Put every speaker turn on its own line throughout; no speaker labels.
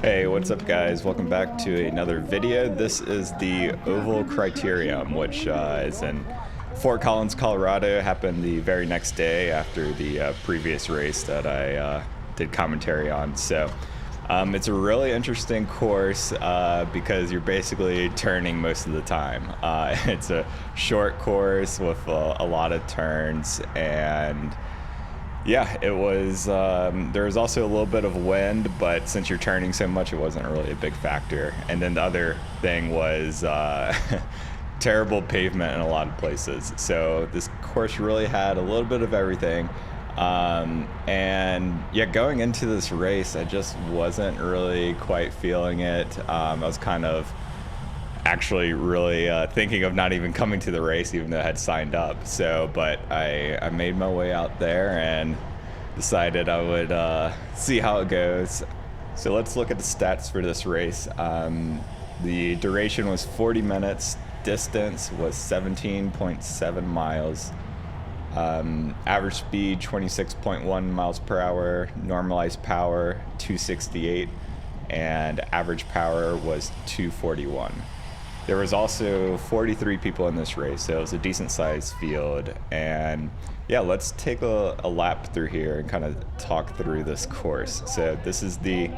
Hey, what's up guys? Welcome back to another video. This is the Oval Criterium, which is in Fort Collins, Colorado. Happened the very next day after the previous race that I did commentary on. So it's a really interesting course because you're basically turning most of the time. It's a short course with a lot of turns, and yeah, it was. There was also a little bit of wind, but since you're turning so much, it wasn't really a big factor. And then the other thing was terrible pavement in a lot of places. So this course really had a little bit of everything. And yeah, going into this race, I just wasn't really quite feeling it. I was kind of actually really thinking of not even coming to the race, even though I had signed up. So, but I made my way out there and decided I would see how it goes. So let's look at the stats for this race. The duration was 40 minutes. Distance was 17.7 miles. Average speed 26.1 miles per hour. Normalized power 268, and average power was 241. There was also 43 people in this race, so it was a decent sized field. And yeah, let's take a lap through here and kind of talk through this course. So this is the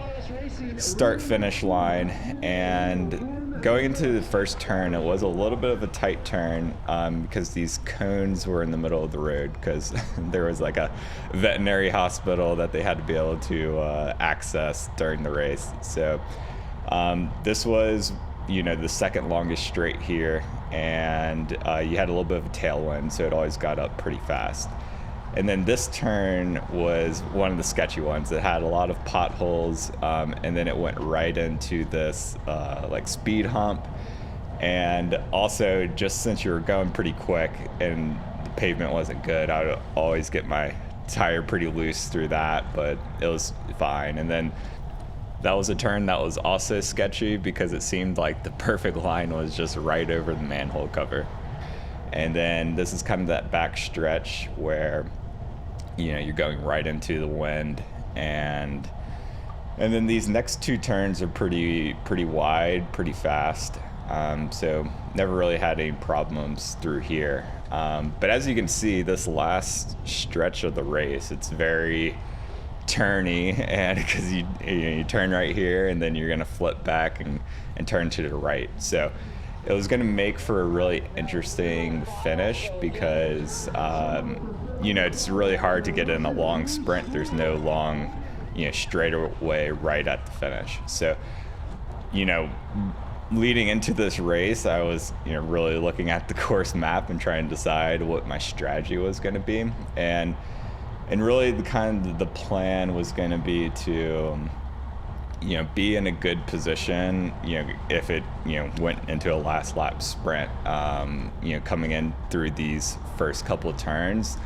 start finish line, and going into the first turn, it was a little bit of a tight turn because these cones were in the middle of the road because there was like a veterinary hospital that they had to be able to access during the race. So this was, you know, the second longest straight here, and you had a little bit of a tailwind, so it always got up pretty fast. And then this turn was one of the sketchy ones. It had a lot of potholes, and then it went right into this like speed hump. And also, just since you were going pretty quick and the pavement wasn't good, I would always get my tire pretty loose through that, but it was fine. And then that was a turn that was also sketchy because it seemed like the perfect line was just right over the manhole cover. And then this is kind of that back stretch where, you know, you're going right into the wind, and then these next two turns are pretty wide, pretty fast. So never really had any problems through here. But as you can see, this last stretch of the race, it's very turny, and because you turn right here and then you're gonna flip back and turn to the right. So it was gonna make for a really interesting finish because you know, it's really hard to get in a long sprint. There's no long, you know, straightaway right at the finish. So, you know, leading into this race, I was, you know, really looking at the course map and trying to decide what my strategy was going to be. And really the plan was going to be to, you know, be in a good position, you know, if it, you know, went into a last lap sprint, you know, coming in through these first couple of turns,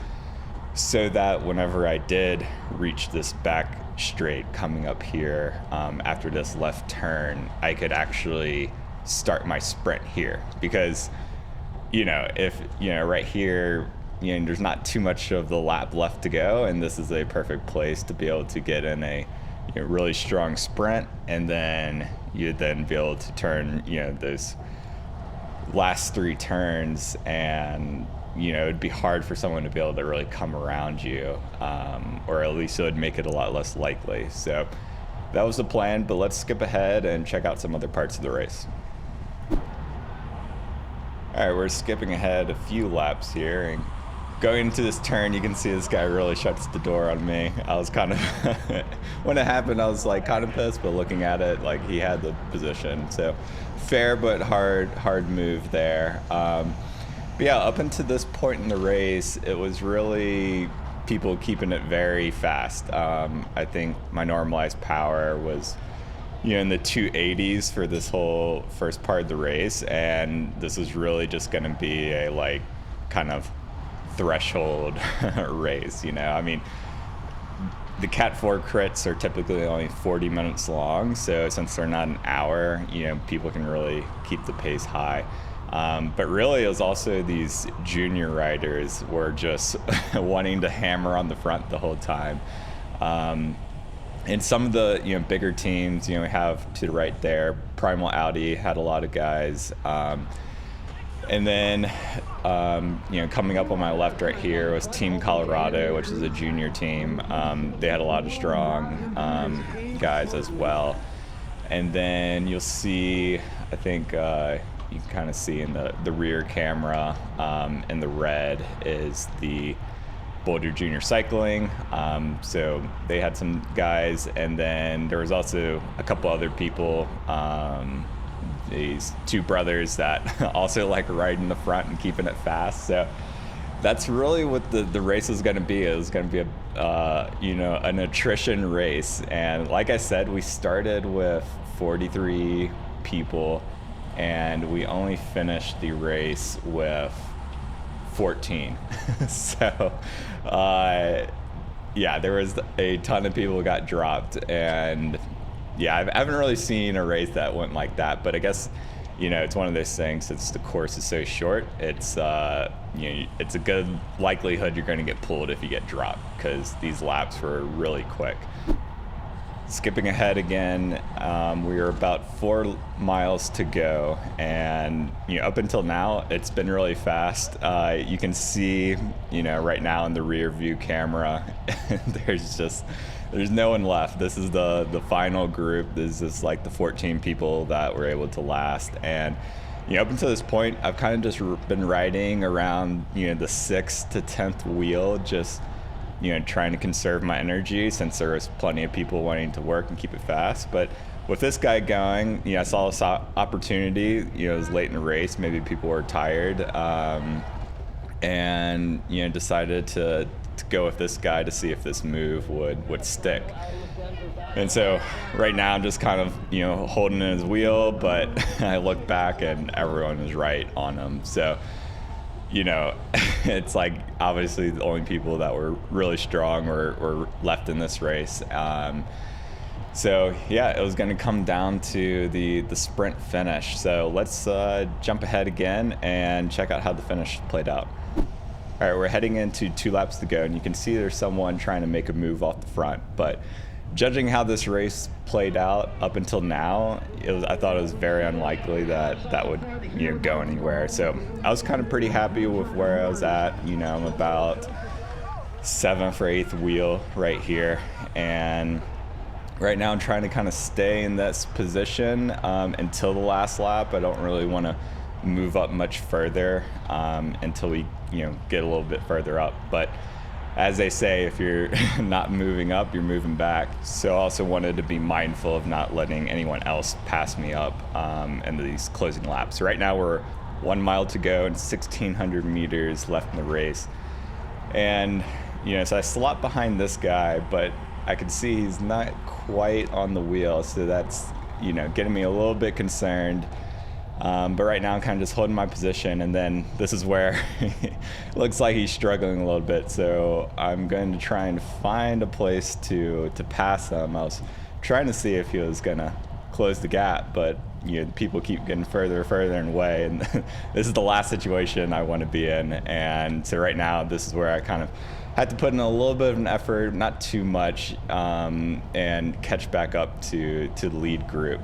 so that whenever I did reach this back straight coming up here, after this left turn, I could actually start my sprint here. Because, you know, if, you know, right here, you know, there's not too much of the lap left to go, and this is a perfect place to be able to get in a, you know, really strong sprint, and then you'd then be able to turn, you know, those last three turns, and, you know, it'd be hard for someone to be able to really come around you, or at least it would make it a lot less likely. So that was the plan, but let's skip ahead and check out some other parts of the race. All right, we're skipping ahead a few laps here, and going into this turn, you can see this guy really shuts the door on me. I was kind of, when it happened, I was like kind of pissed, but looking at it, like he had the position. So fair but hard move there. But yeah, up until this point in the race, it was really people keeping it very fast. I think my normalized power was, you know, in the 280s for this whole first part of the race, and this was really just going to be a like kind of threshold race. You know, I mean, the Cat 4 crits are typically only 40 minutes long, so since they're not an hour, you know, people can really keep the pace high. But really, it was also these junior riders were just wanting to hammer on the front the whole time. And some of the bigger teams, we have to the right there, Primal Audi had a lot of guys. And then, coming up on my left right here was Team Colorado, which is a junior team. They had a lot of strong guys as well. And then you'll see, I think you can kind of see in the rear camera in the red is the Boulder Junior Cycling. So they had some guys, and then there was also a couple other people, these two brothers that also like riding the front and keeping it fast. So that's really what the race is going to be. It's going to be an attrition race. And like I said, we started with 43 people, and we only finished the race with 14. So there was a ton of people who got dropped, and I haven't really seen a race that went like that. But I guess it's one of those things, since the course is so short, it's it's a good likelihood you're going to get pulled if you get dropped, because these laps were really quick. Skipping ahead again, we are about 4 miles to go, and up until now it's been really fast. You can see right now in the rear view camera there's no one left. This is the final group. This is like the 14 people that were able to last. And up until this point, I've kind of just been riding around the 6th to 10th wheel, just trying to conserve my energy, since there was plenty of people wanting to work and keep it fast. But with this guy going, I saw this opportunity. It was late in the race, maybe people were tired, and decided to go with this guy to see if this move would stick. And so right now I'm just kind of holding in his wheel, but I look back and everyone was right on him. So it's like obviously the only people that were really strong were left in this race. So it was going to come down to the sprint finish. So let's jump ahead again and check out how the finish played out. All right, we're heading into 2 laps to go, and you can see there's someone trying to make a move off the front. But judging how this race played out up until now, I thought it was very unlikely that would go anywhere. So I was kind of pretty happy with where I was at. I'm about 7th or 8th wheel right here, and right now I'm trying to kind of stay in this position until the last lap. I don't really want to move up much further until we get a little bit further up. But as they say, if you're not moving up, you're moving back. So I also wanted to be mindful of not letting anyone else pass me up into these closing laps. So right now we're 1 mile to go and 1,600 meters left in the race. And so I slot behind this guy, but I can see he's not quite on the wheel, so that's getting me a little bit concerned. But right now I'm kind of just holding my position, and then this is where it looks like he's struggling a little bit. So I'm going to try and find a place to pass him. I was trying to see if he was going to close the gap, but people keep getting further and away, and this is the last situation I want to be in. And so right now this is where I kind of had to put in a little bit of an effort, not too much, and catch back up to the lead group.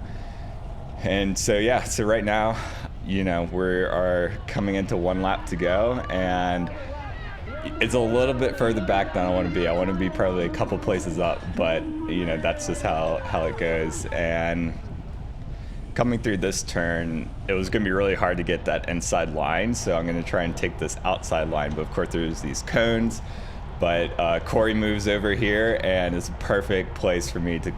And so right now, we are coming into 1 lap to go, and it's a little bit further back than I want to be. I want to be probably a couple places up, but that's just how it goes. And coming through this turn, it was going to be really hard to get that inside line, so I'm going to try and take this outside line. But of course there's these cones, but Corey moves over here, and it's a perfect place for me to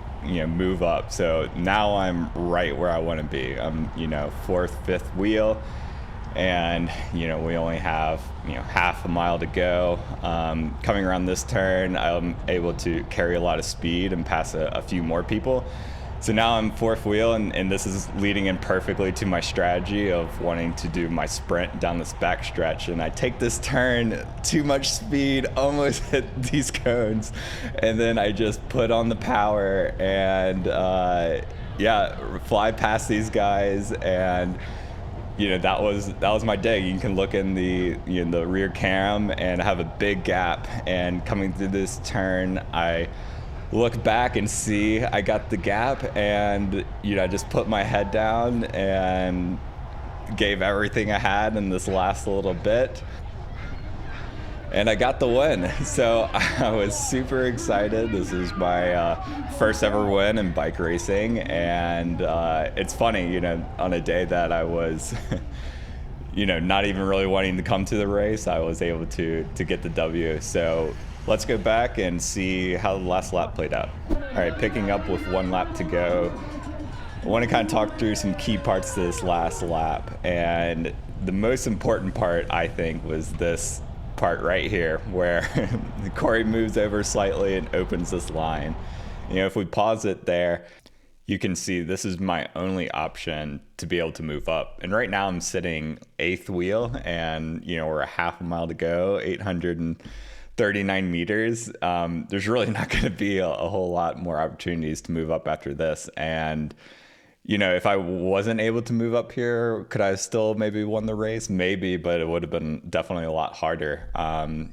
move up. So now I'm right where I want to be. I'm 4th, 5th wheel, and we only have half a mile to go. Coming around this turn, I'm able to carry a lot of speed and pass a few more people. So now I'm 4th wheel, and this is leading in perfectly to my strategy of wanting to do my sprint down this back stretch. And I take this turn, too much speed, almost hit these cones, and then I just put on the power and fly past these guys. And that was my day. You can look in the the rear cam and have a big gap. And coming through this turn, I look back and see I got the gap, and I just put my head down and gave everything I had in this last little bit, and I got the win. So I was super excited. This is my first ever win in bike racing, and it's funny, on a day that I was not even really wanting to come to the race, I was able to get the W. So let's go back and see how the last lap played out. All right, picking up with 1 lap to go. I want to kind of talk through some key parts to this last lap. And the most important part, I think, was this part right here where Corey moves over slightly and opens this line. If we pause it there, you can see this is my only option to be able to move up. And right now I'm sitting 8th wheel, and we're a half a mile to go, 839 meters. There's really not going to be a whole lot more opportunities to move up after this. And if I wasn't able to move up here, could I have still maybe won the race? Maybe, but it would have been definitely a lot harder.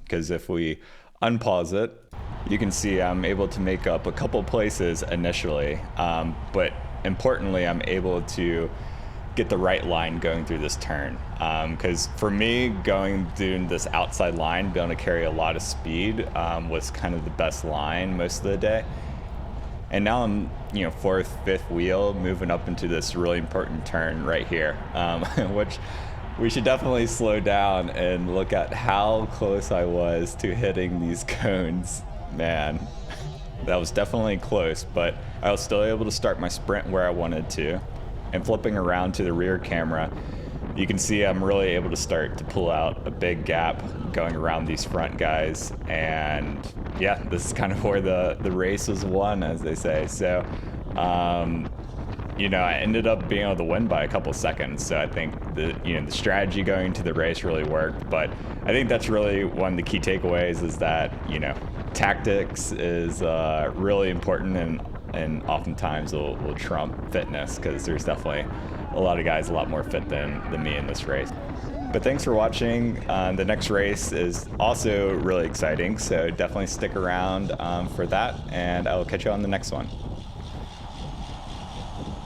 Because if we unpause it, you can see I'm able to make up a couple places initially, but importantly, I'm able to get the right line going through this turn. Because for me, doing this outside line, being able to carry a lot of speed was kind of the best line most of the day. And now I'm, 4th, 5th wheel, moving up into this really important turn right here, which we should definitely slow down and look at how close I was to hitting these cones. Man, that was definitely close, but I was still able to start my sprint where I wanted to. And flipping around to the rear camera, you can see I'm really able to start to pull out a big gap going around these front guys. And yeah, this is kind of where the race was won, as they say. So, I ended up being able to win by a couple seconds. So I think the strategy going into the race really worked. But I think that's really one of the key takeaways is that, tactics is really important, and oftentimes will trump fitness, because there's definitely a lot of guys a lot more fit than me in this race. But thanks for watching. The next race is also really exciting, so definitely stick around for that, and I will catch you on the next one.